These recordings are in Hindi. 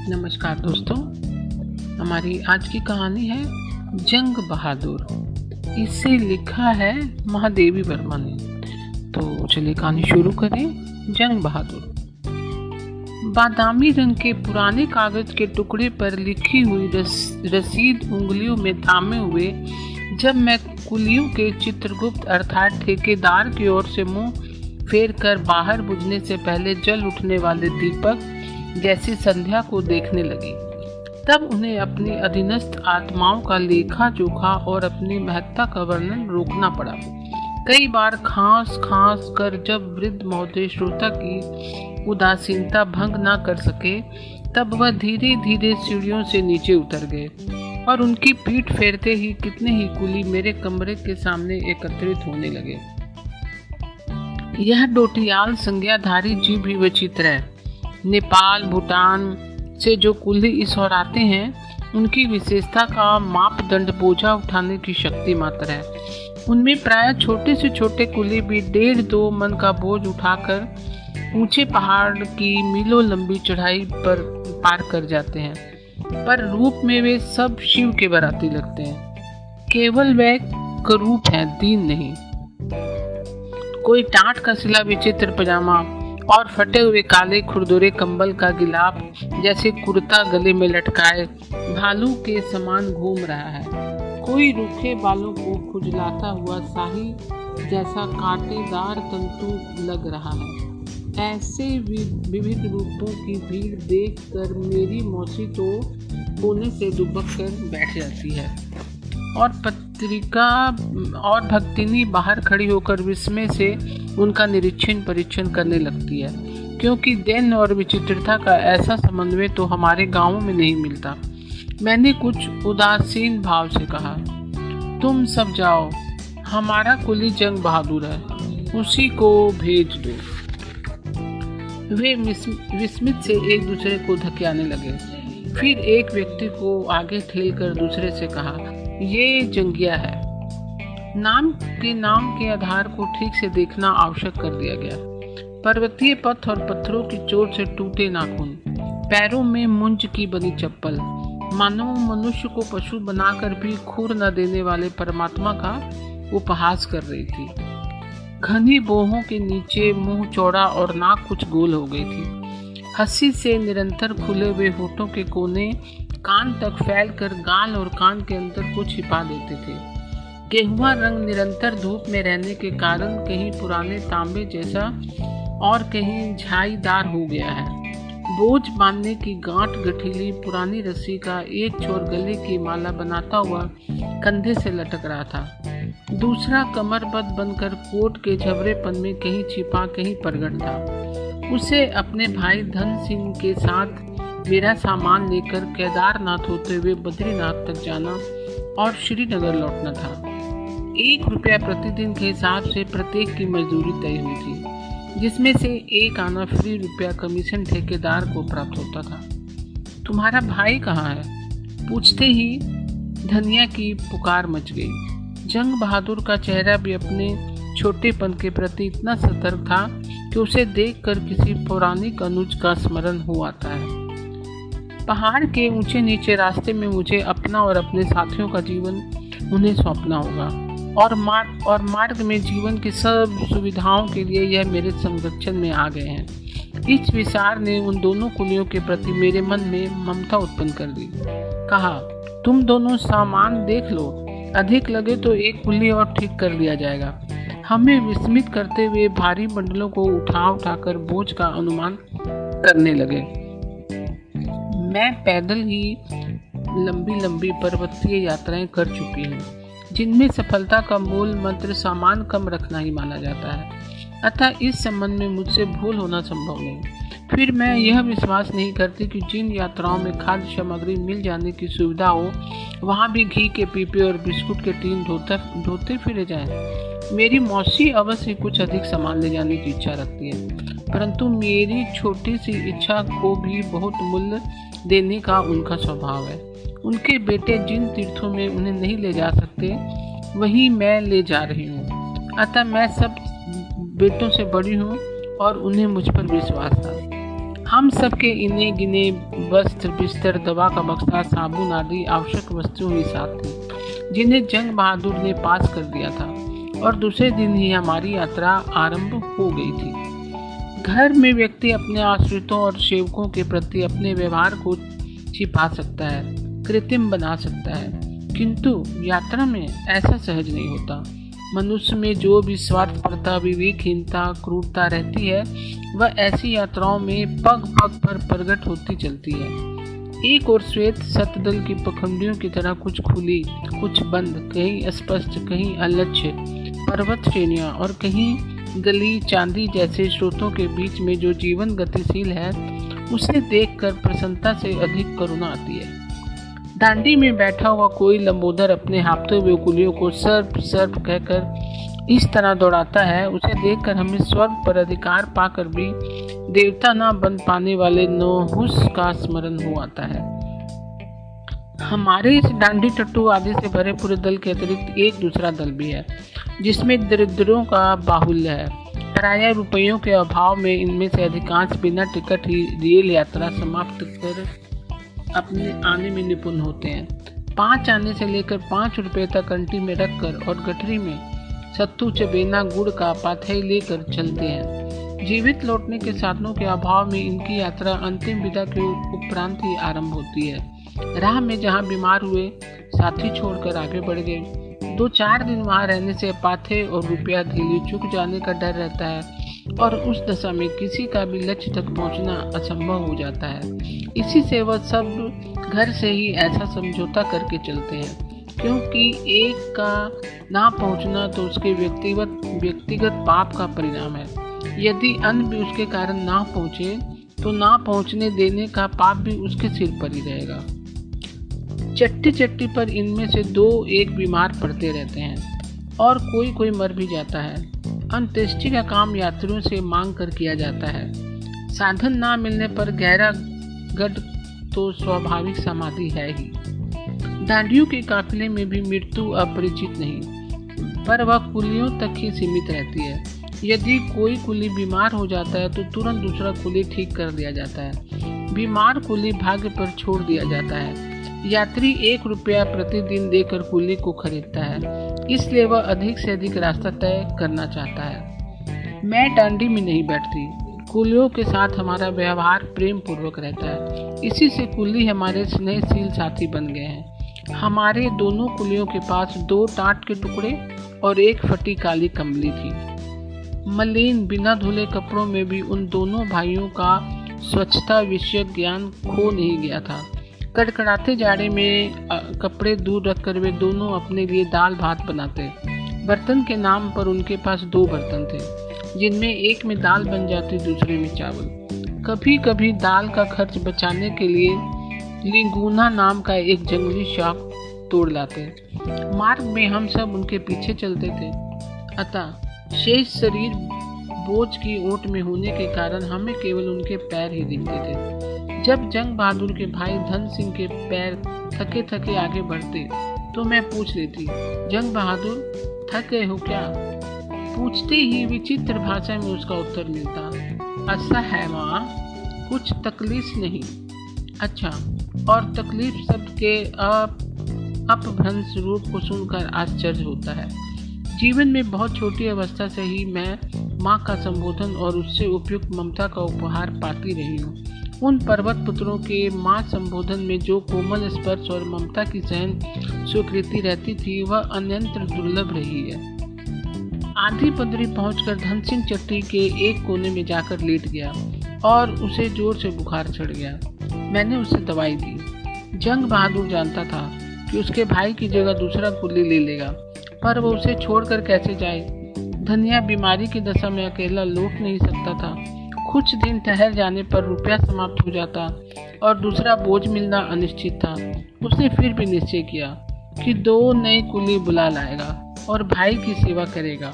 नमस्कार दोस्तों, हमारी आज की कहानी है जंग बहादुर। इसे लिखा है महादेवी वर्मा ने। तो चलिए कहानी शुरू करें। जंग बहादुर। बादामी रंग के पुराने कागज के टुकड़े पर लिखी हुई रसीद उंगलियों में थामे हुए जब मैं कुलियों के चित्रगुप्त अर्थात ठेकेदार की ओर से मुंह फेर कर बाहर बुझने से पहले जल उठने वाले दीपक जैसी संध्या को देखने लगी, तब उन्हें अपनी अधीनस्थ आत्माओं का लेखा जोखा और अपनी महत्ता का वर्णन रोकना पड़ा। कई बार खांस कर जब वृद्ध महोदय श्रोता की उदासीनता भंग न कर सके, तब वह धीरे धीरे सीढ़ियों से नीचे उतर गए और उनकी पीठ फेरते ही कितने ही कुली मेरे कमरे के सामने एकत्रित होने लगे। यह डोटियाल संज्ञाधारी जीव भी विचित्र है। नेपाल भूटान से जो कुली इस ओर आते हैं, उनकी विशेषता का मापदंड बोझा उठाने की शक्ति मात्र है। उनमें प्राय छोटे से छोटे कुली भी 1.5-2 मन का बोझ उठाकर ऊंचे पहाड़ की मीलों लंबी चढ़ाई पर पार कर जाते हैं, पर रूप में वे सब शिव के बराती लगते हैं। केवल वे करूप हैं, दीन नहीं। कोई टाट का सिला विचित्र पजामा और फटे हुए काले खुरदुरे कंबल का गिलाफ जैसे कुर्ता गले में लटकाए भालू के समान घूम रहा है। कोई रूखे बालों को खुजलाता हुआ शाही जैसा कांटेदार तंतु लग रहा है। ऐसे विविध रूपों की भीड़ देखकर मेरी मौसी तो कोने से दुबक कर बैठ जाती है और पत्रिका और भक्तिनी बाहर खड़ी होकर विस्मय से उनका निरीक्षण परीक्षण करने लगती है, क्योंकि दैन और विचित्रता का ऐसा समन्वय तो हमारे गांवों में नहीं मिलता। मैंने कुछ उदासीन भाव से कहा, तुम सब जाओ, हमारा कुली जंग बहादुर है, उसी को भेज दो। वे विस्मित से एक दूसरे को धकेलने लगे। फिर एक व्यक्ति को आगे ठेलकर दूसरे से कहा, ये जंगिया है। नाम के आधार को ठीक से देखना आवश्यक कर दिया गया। पर्वतीय पथ और पत्थरों की चोट से टूटे नाखून, पैरों में मुंज की बनी चप्पल, मानो मनुष्य को पशु बनाकर भी खूर न देने वाले परमात्मा का उपहास कर रही थी। घनी बोहों के नीचे मुंह चौड़ा और नाक कुछ गोल हो गई थी। हंसी से निरंतर खुले हुए होठों के कोने कान तक फैलकर गाल और कान के अंदर को छिपा देते थे। गेहुआ रंग निरंतर धूप में रहने के कारण कहीं पुराने तांबे जैसा और कहीं झाईदार हो गया है। बोझ बांधने की गांठ गठीली पुरानी रस्सी का एक छोर गले की माला बनाता हुआ कंधे से लटक रहा था, दूसरा कमरबद्ध बनकर कोट के झबरेपन में कहीं छिपा कहीं प्रगट था। उसे अपने भाई धन सिंह के साथ मेरा सामान लेकर केदारनाथ होते हुए बद्रीनाथ तक जाना और श्रीनगर लौटना था। 1 रुपया प्रतिदिन के हिसाब से प्रत्येक की मजदूरी तय हुई थी, जिसमें से 1 आना फ्री रुपया कमीशन ठेकेदार को प्राप्त होता था। तुम्हारा भाई कहाँ है? पूछते ही धनिया की पुकार मच गई। जंग बहादुर का चेहरा भी अपने छोटेपन के प्रति इतना सतर्क था कि उसे देखकर किसी पौराणिक अनुज का स्मरण हो आता है। पहाड़ के ऊंचे नीचे रास्ते में मुझे अपना और अपने साथियों का जीवन उन्हें सौंपना होगा, और मार्ग में जीवन की सब सुविधाओं के लिए यह मेरे संरक्षण में आ गए हैं। इस विचार ने उन दोनों कुलियों के प्रति मेरे मन में ममता उत्पन्न कर दी। कहा, तुम दोनों सामान देख लो, अधिक लगे तो एक कुली और ठीक कर लिया जाएगा। हमें विस्मित करते हुए भारी बंडलों को उठाकर बोझ का अनुमान करने लगे। मैं पैदल ही लंबी पर्वतीय यात्राएं कर चुकी हूँ, जिनमें सफलता का मूल मंत्र सामान कम रखना ही माना जाता है, अतः इस संबंध में मुझसे भूल होना संभव नहीं। फिर मैं यह विश्वास नहीं करती कि जिन यात्राओं में खाद्य सामग्री मिल जाने की सुविधा हो, वहाँ भी घी के पीपे और बिस्कुट के टीन ढोते फिरे जाएं। मेरी मौसी अवश्य कुछ अधिक सामान ले जाने की इच्छा रखती है, परंतु मेरी छोटी सी इच्छा को भी बहुत मूल्य देने का उनका स्वभाव है। उनके बेटे जिन तीर्थों में उन्हें नहीं ले जा सकते, वहीं मैं ले जा रही हूँ, अतः मैं सब बेटों से बड़ी हूँ और उन्हें मुझ पर विश्वास था। हम सबके इन्हें गिने वस्त्र, बिस्तर, दवा का बक्सा, साबुन आदि आवश्यक वस्तुएं ही साथ थी, जिन्हें जंग बहादुर ने पास कर दिया था और दूसरे दिन ही हमारी यात्रा आरंभ हो गई थी। घर में व्यक्ति अपने आश्रितों और सेवकों के प्रति अपने व्यवहार को छिपा सकता है, कृत्रिम बना सकता है, किंतु यात्रा में ऐसा सहज नहीं होता। मनुष्य में जो भी स्वार्थपरता, विवेकहीनता, क्रूरता रहती है, वह ऐसी यात्राओं में पग पग पर प्रकट होती चलती है। एक और श्वेत शतदल की पखंडियों की तरह कुछ खुली, कुछ बंद, कहीं स्पष्ट, कहीं अलक्ष्य पर्वत श्रेणियां और कहीं गली चांदी जैसे स्रोतों के बीच में जो जीवन गतिशील है, उसे देखकर प्रसन्नता से अधिक करुणा आती है। डांडी में बैठा हुआ कोई लंबोदर अपने हाँफते हुए कुलियों को सर्प सर्प कहकर इस तरह दौड़ाता है, उसे देखकर हमें स्वर्ग पर अधिकार पाकर भी देवता न बन पाने वाले नौहुस का स्मरण हो आता है। हमारे इस डांडी टट्टू आदि से भरे पूरे दल के अतिरिक्त एक दूसरा दल भी है, जिसमें दरिद्रों का बाहुल्य है। किराया रुपयों के अभाव में इनमें से अधिकांश बिना टिकट ही रेल यात्रा समाप्त कर अपने आने में निपुण होते हैं। 5 आने से लेकर 5 रुपए तक अंटी में रखकर और गठरी में सत्तू, चबेना, गुड़ का पाथई लेकर चलते हैं। जीवित लौटने के साधनों के अभाव में इनकी यात्रा अंतिम विदा के उपरांत ही आरंभ होती है। राह में जहाँ बीमार हुए साथी छोड़कर आगे बढ़ गए। 2-4 दिन वहाँ रहने से पाथे और रुपया धेली चुक जाने का डर रहता है और उस दशा में किसी का भी लक्ष्य तक पहुंचना असंभव हो जाता है। इसी से वह सब घर से ही ऐसा समझौता करके चलते हैं, क्योंकि एक का ना पहुंचना तो उसके व्यक्तिगत पाप का परिणाम है। यदि अन्य भी उसके कारण ना पहुंचे तो ना पहुंचने देने का पाप भी उसके सिर पर ही रहेगा। चट्टी चट्टी पर इनमें से 2-1 बीमार पड़ते रहते हैं और कोई कोई मर भी जाता है। अंत्येष्टि का काम यात्रियों से मांग कर किया जाता है। साधन ना मिलने पर गहरा गड्ढ तो स्वाभाविक समाधि है ही। डांडियों के काफिले में भी मृत्यु अपरिचित नहीं, पर वह कुलियों तक ही सीमित रहती है। यदि कोई कुली बीमार हो जाता है तो तुरंत दूसरा कुली ठीक कर दिया जाता है। बीमार कुली भाग्य पर छोड़ दिया जाता है। यात्री 1 रुपया प्रतिदिन देकर कुली को खरीदता है, इसलिए वह अधिक से अधिक रास्ता तय करना चाहता है। मैं डांडी में नहीं बैठती। कुलियों के साथ हमारा व्यवहार प्रेम पूर्वक रहता है। इसी से कुली हमारे स्नेहशील साथी बन गए हैं। हमारे दोनों कुलियों के पास 2 टाट के टुकड़े और 1 फटी काली कंबली थी। मलिन बिना धुले कपड़ों में भी उन दोनों भाइयों का स्वच्छता विषयक ज्ञान खो नहीं गया था। कड़कड़ाते जाड़े में कपड़े दूर रखकर वे दोनों अपने लिए दाल भात बनाते। बर्तन के नाम पर उनके पास 2 बर्तन थे, जिनमें एक में दाल बन जाती, दूसरे में चावल। कभी कभी दाल का खर्च बचाने के लिए लिंगूना नाम का एक जंगली शाख तोड़ लाते। मार्ग में हम सब उनके पीछे चलते थे, अतः शेष शरीर बोझ की ओट में होने के कारण हमें केवल उनके पैर ही दिखते थे। जब जंग बहादुर के भाई धन सिंह के पैर थके थके आगे बढ़ते तो मैं पूछ लेती, जंग बहादुर थक गए हो क्या? पूछते ही विचित्र भाषा में उसका उत्तर मिलता, ऐसा है माँ, कुछ तकलीफ नहीं। अच्छा, और तकलीफ शब्द के अपभ्रंश रूप को सुनकर आश्चर्य होता है। जीवन में बहुत छोटी अवस्था से ही मैं माँ का संबोधन और उससे उपयुक्त ममता का उपहार पाती रही हूँ। उन पर्वत पुत्रों के माँ संबोधन में जो कोमल स्पर्श और ममता की सहन स्वीकृति रहती थी, वह अन्यंत्र दुर्लभ रही है। आधी पदरी पहुंचकर धन सिंह चट्टी के एक कोने में जाकर लेट गया और उसे जोर से बुखार चढ़ गया। मैंने उसे दवाई दी। जंग बहादुर जानता था कि उसके भाई की जगह दूसरा कुली ले लेगा, पर वो उसे छोड़कर कैसे जाए। धनिया बीमारी की दशा में अकेला लौट नहीं सकता था। कुछ दिन ठहर जाने पर रुपया समाप्त हो जाता और दूसरा बोझ मिलना अनिश्चित था। उसने फिर भी निश्चय किया कि 2 नए कुली बुला लाएगा और भाई की सेवा करेगा।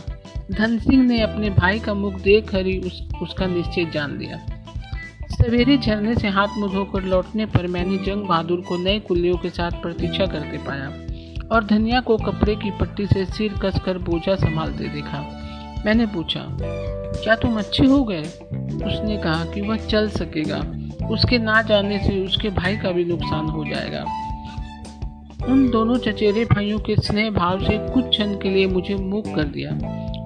धन सिंह ने अपने भाई का मुख देख कर ही उसका निश्चय जान लिया। सवेरे झरने से हाथ मुँह धोकर लौटने पर मैंने जंग बहादुर को नए कुल्लियों के साथ प्रतीक्षा करते पाया और धनिया को कपड़े की पट्टी से सिर कसकर बोझा संभालते देखा। मैंने पूछा, क्या तुम अच्छे हो गए? उसने कहा कि वह चल सकेगा, उसके ना जाने से उसके भाई का भी नुकसान हो जाएगा। उन दोनों चचेरे भाइयों के स्नेह भाव से कुछ क्षण के लिए मुझे मूक कर दिया।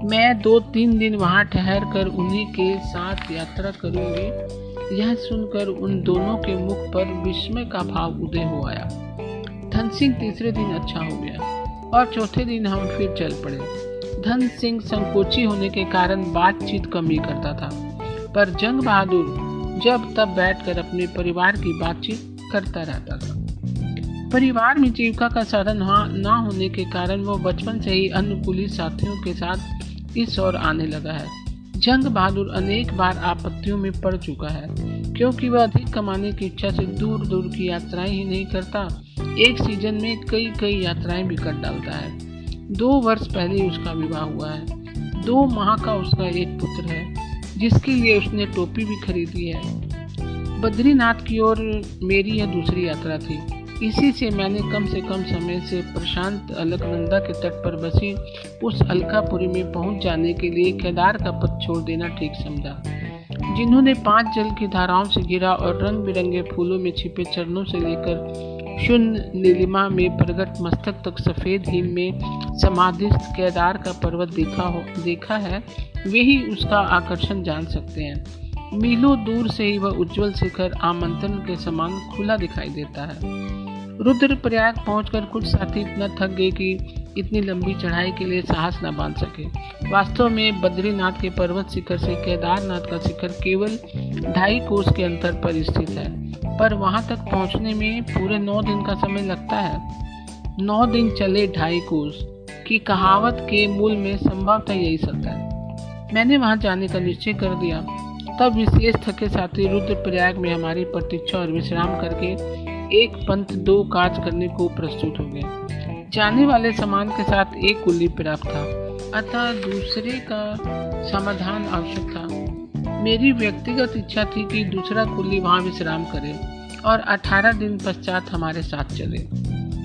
मैं 2-3 दिन वहां ठहर कर उन्हीं के साथ यात्रा करूंगी, यह सुनकर उन दोनों के मुख पर विस्मय का भाव उदय हो आया। धन सिंह तीसरे दिन अच्छा हो गया और चौथे दिन हम फिर चल पड़े। धन सिंह संकोची होने के कारण बातचीत कम ही करता था, पर जंग बहादुर जब तब बैठकर अपने परिवार की बातचीत करता रहता था। परिवार में जीविका का साधन ना होने के कारण वो बचपन से ही अन्य पुलिस साथियों के साथ इस ओर आने लगा है। जंग बहादुर अनेक बार आपत्तियों में पड़ चुका है, क्योंकि वह अधिक कमाने की इच्छा से दूर दूर की यात्राएं ही नहीं करता, एक सीजन में कई यात्राएं भी कर डालता है। 2 वर्ष पहले उसका विवाह हुआ है। 2 माह का उसका एक पुत्र है, जिसके लिए उसने टोपी भी खरीदी है। बद्रीनाथ की ओर मेरी यह दूसरी यात्रा थी। इसी से मैंने कम से कम समय से प्रशांत अलकनंदा के तट पर बसी उस अलकापुरी में पहुंच जाने के लिए केदार का पथ छोड़ देना ठीक समझा, जिन्होंने 5 जल की धाराओं से घिरा और रंग बिरंगे फूलों में छिपे चरणों से लेकर शून्य नीलिमा में प्रगट मस्तक तक सफेद हिम में समाधिस्थ केदार का पर्वत देखा है, वे ही उसका आकर्षण जान सकते हैं। मीलों दूर से ही वह उज्जवल शिखर आमंत्रण के समान खुला दिखाई देता है। रुद्रप्रयाग पहुंचकर कुछ साथी इतना थक गए कि इतनी लंबी चढ़ाई के लिए साहस न बांध सके। वास्तव में बद्रीनाथ के पर्वत शिखर से केदारनाथ का शिखर केवल 2.5 कोस के अंतर पर स्थित है, पर वहां तक पहुंचने में पूरे 9 दिन का समय लगता है। 9 दिन चले 2.5 कोस की कहावत के मूल में संभवतः यही सत्य है। मैंने वहां जाने का निश्चय कर दिया। तब विशेष थके साथी रुद्रप्रयाग में हमारी प्रतीक्षा और विश्राम करके एक पंथ 2 काज करने को प्रस्तुत हो गए। जाने वाले सामान के साथ एक कुल्ली पर्याप्त था, अतः दूसरे का समाधान आवश्यक था। मेरी व्यक्तिगत इच्छा थी कि दूसरा कुल्ली वहां विश्राम करे और 18 दिन पश्चात हमारे साथ चले,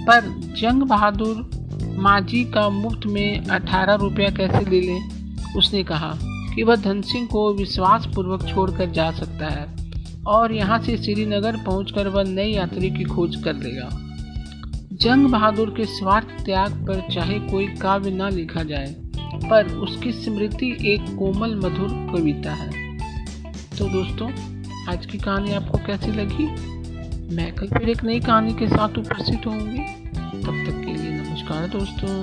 पर जंग बहादुर माजी का मुफ्त में 18 रुपया कैसे ले ले। उसने कहा कि वह धन सिंह को विश्वास पूर्वक छोड़कर जा सकता है और यहाँ से श्रीनगर पहुंचकर वह नई यात्री की खोज कर लेगा। जंग बहादुर के स्वार्थ त्याग पर चाहे कोई काव्य न लिखा जाए, पर उसकी स्मृति एक कोमल मधुर कविता है। तो दोस्तों, आज की कहानी आपको कैसी लगी? मैं कल फिर एक नई कहानी के साथ उपस्थित होंगी। तब तक के लिए नमस्कार दोस्तों।